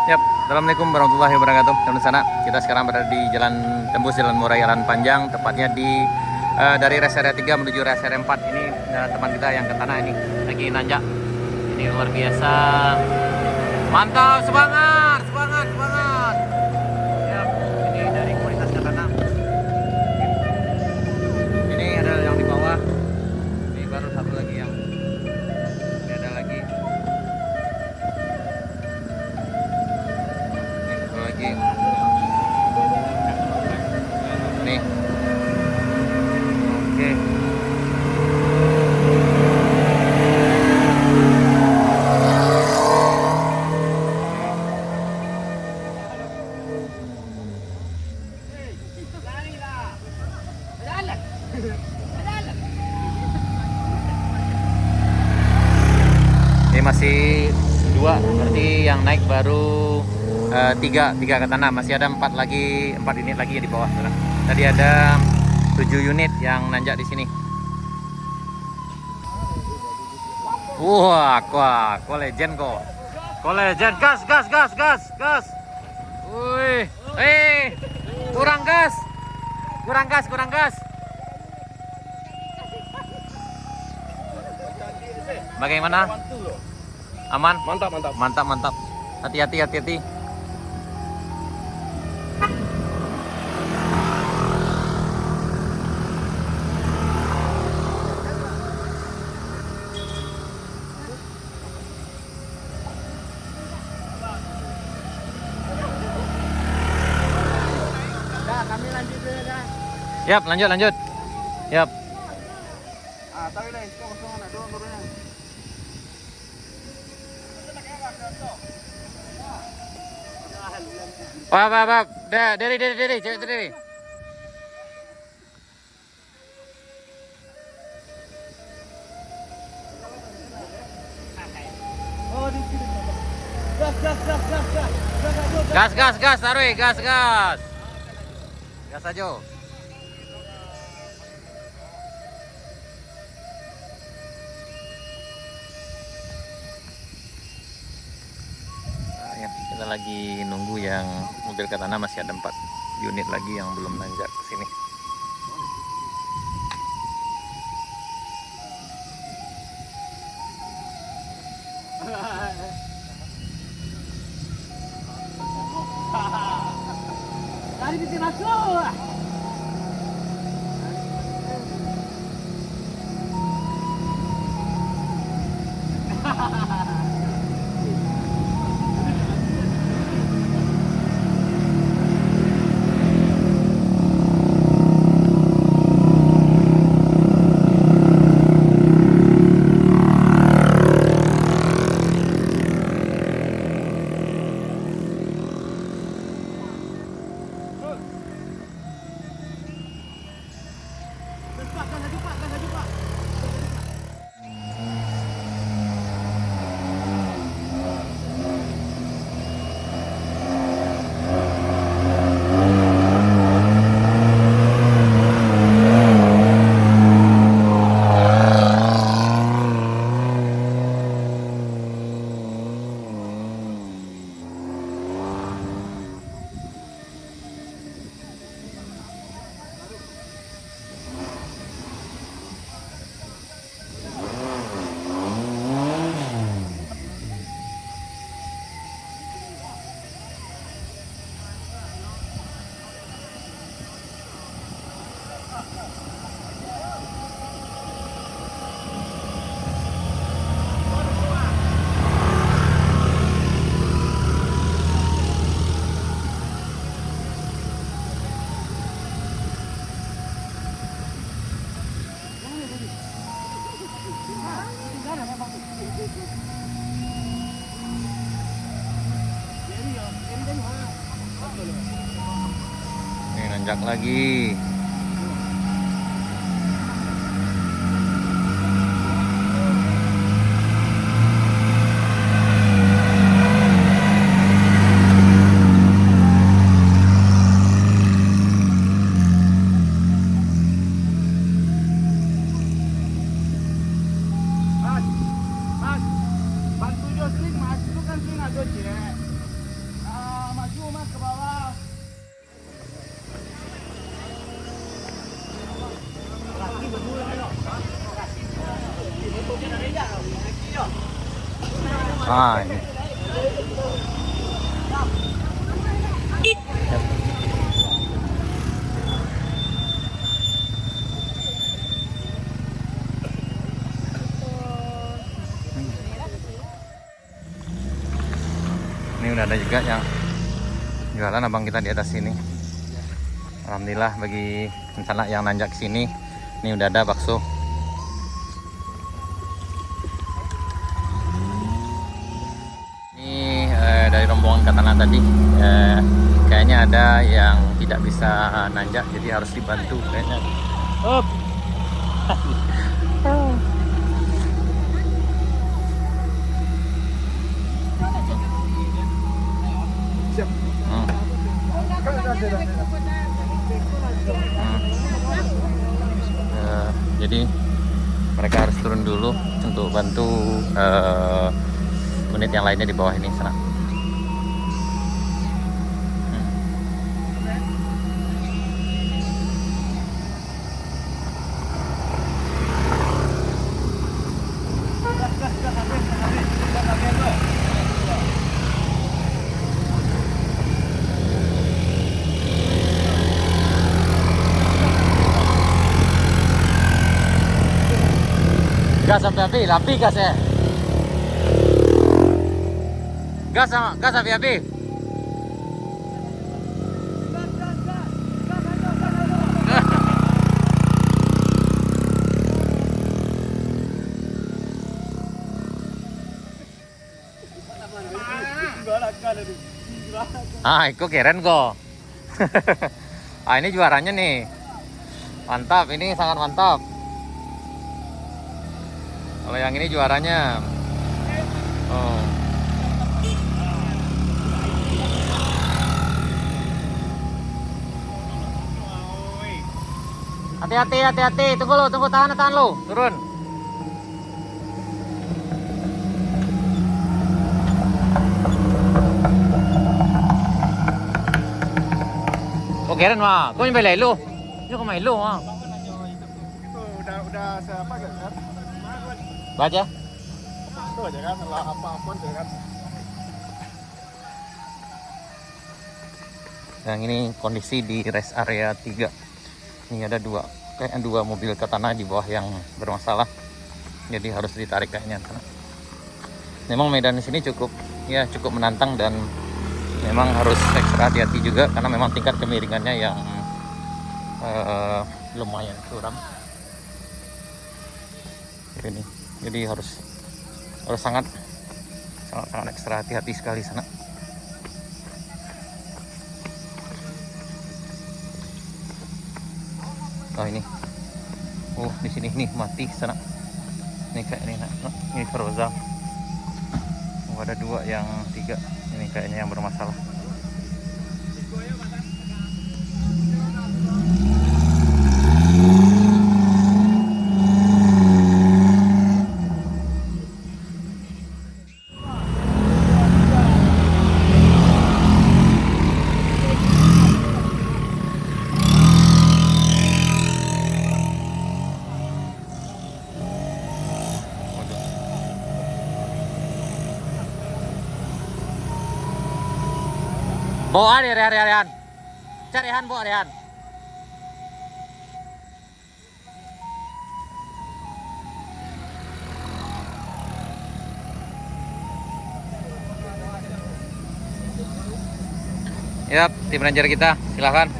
Yap, Assalamualaikum warahmatullahi wabarakatuh. Teman sana, kita sekarang berada di jalan tembus Jalan Murai Jalan Panjang, tepatnya di dari rest area 3 menuju rest area 4. Ini teman kita yang ke tanah ini lagi nanjak. Ini luar biasa. Mantap, semangat, semangat, semangat. Yap, ini dari komunitas ke tanah. Ini ada yang di bawah. Ini baru satu lagi yang ini ada lagi. Lagi nih, oke. Ini masih dua, berarti yang naik baru tiga ke tanah, masih ada 4 unit lagi di bawah. Tadi ada 7 unit yang nanjak di sini. Wah, ko legend ko. Ko legend, gas. Wih, kurang gas. Bagaimana? Aman? Mantap. Hati-hati. Kami lanjut dulu ya. Yap, lanjut. Yap. Tahu lah, kosongan ada turunnya. Pak. Dari. Cewek dari. Oh, di sini. Gas. Taruh, gas. Gas aja. Ya, kita lagi nunggu yang mobil ke tanah, masih ada 4 unit lagi yang belum nanjak ke sini. Tadi di sini masuk. Ini nanjak lagi. Mas, bantu Jo sini, Mas. Itu kan sini ada maju mas ke bawah. Ah, ini. Ini udah ada juga yang jualan abang kita di atas sini. Alhamdulillah bagi rencana yang nanjak sini, ini udah ada bakso. Ini dari rombongan Katana tadi, kayaknya ada yang tidak bisa nanjak, jadi harus dibantu kayaknya. Up. Siap. Jadi mereka harus turun dulu untuk bantu unit yang lainnya di bawah ini sana. Gas sampai api gas ya. Gas sampai api. Ah, itu keren kok. Ah, ini juaranya nih. Mantap, ini sangat mantap. Kalau yang ini juaranya. Oh. Hati-hati. Tunggu, tahan lo. Turun. Oh, keren mah. Kau nyampe lu. Yo kemai lu mah. Itu udah siapa kan? Baca. Tuh aja kan, lah apa-apa tuh kan. Yang ini kondisi di rest area 3. Ini ada dua mobil Katana di bawah yang bermasalah. Jadi harus ditarik kayaknya. Memang medan di sini cukup menantang dan memang harus ekstra hati-hati juga karena memang tingkat kemiringannya yang lumayan curam. Ini. Jadi harus sangat ekstra hati-hati sekali sana. Oh ini. Oh di sini nih mati sana. Ini kayak ini Feroza. Oh, ada 2 yang 3. Ini kayaknya yang bermasalah. Bawa Rehan. Cari Rehan, bawa Rehan. Yap, tim ranger kita, silahkan.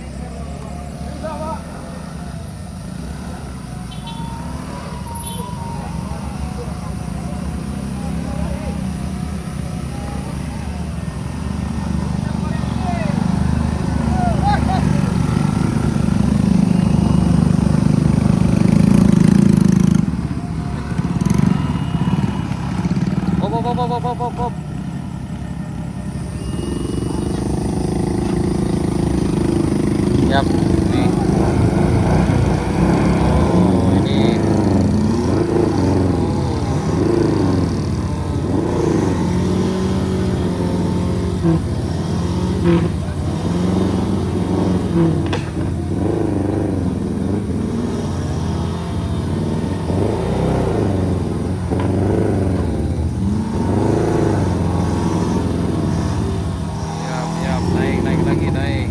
Pop. Yap, nih. Oh, ini. Siap, siap, naik, naik lagi, naik.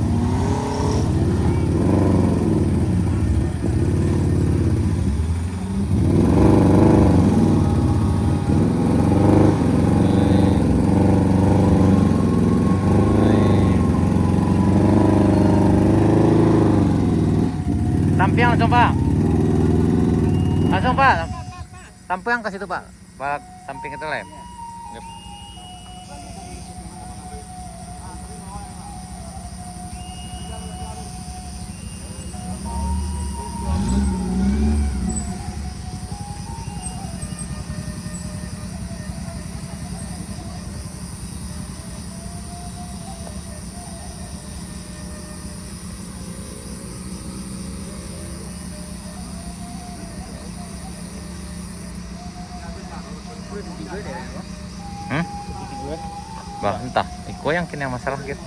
Samping langsung Pak. Langsung Pak. Samping ke situ Pak. Pak samping itu lem. Yep. Bah, entah. Iko yang kena masalah gitu.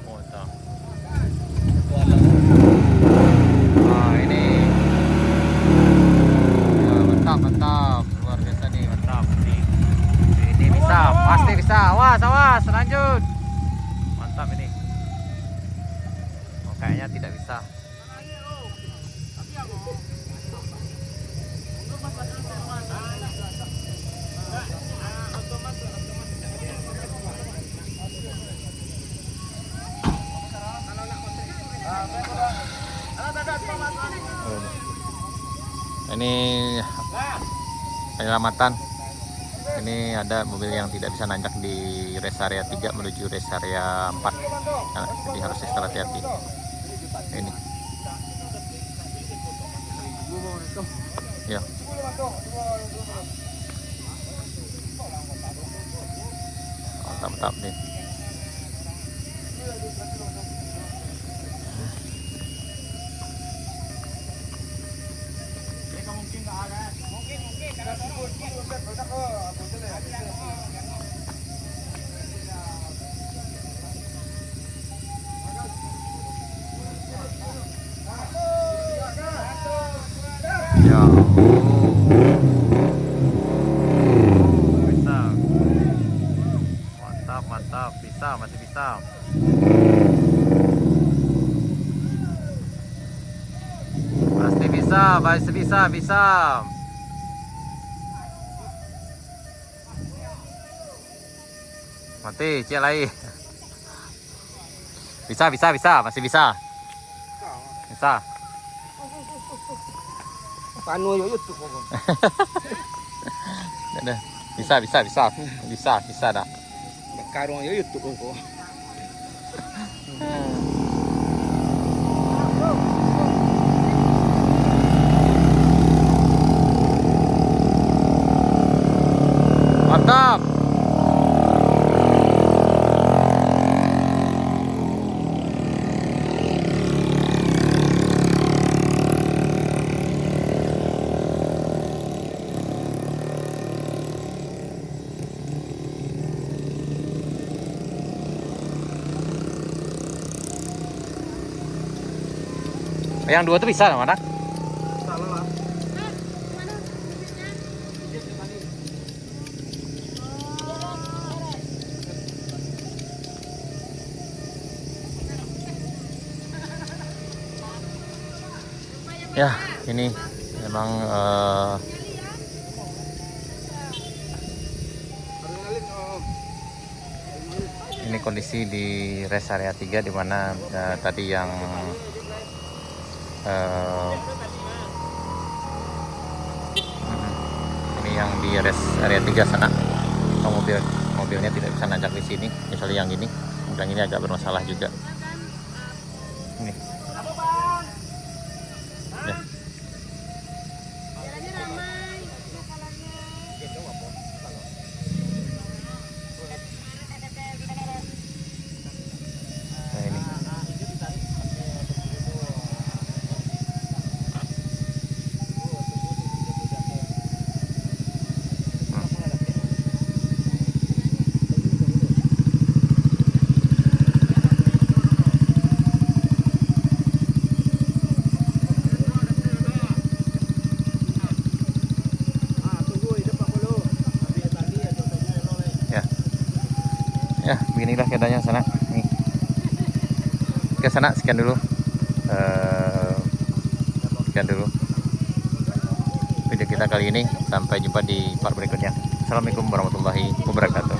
Oh, entah. Nah, ini. Ya, mantap, mantap. Luar biasa nih, mantap. Ini bisa, pasti bisa. Awas, awas, lanjut. Mantap ini. Oh, kayaknya tidak bisa. Ini penyelamatan. Ini ada mobil yang tidak bisa nanjak di rest area 3 menuju rest area 4. Nah, jadi harus ekstra hati-hati. Ini. Ya. Mantap nih. Ya. Bisa. Mantap, mantap. Bisa, masih bisa. Pasti bisa, pasti bisa, bisa. Mati, cek lagi. Bisa, bisa, bisa, masih bisa. Bisa. Panu yo YouTube kok. Bisa, bisa, bisa. Bisa, bisa dah. Karung yo YouTube kok. Mantap. Yang dua tuh bisa mana? Salah lah. Ya, ini memang ini kondisi di rest area 3 di mana tadi yang ini yang di rest area 3 sana mobilnya tidak bisa nanjak di sini, misalnya yang ini agak bermasalah juga. Ini. Ya. Nah, ini. inilah keadaannya sana. Nih. Ke sana sekian dulu. Sekian dulu video kita kali ini. Sampai jumpa di part berikutnya. Assalamualaikum warahmatullahi wabarakatuh.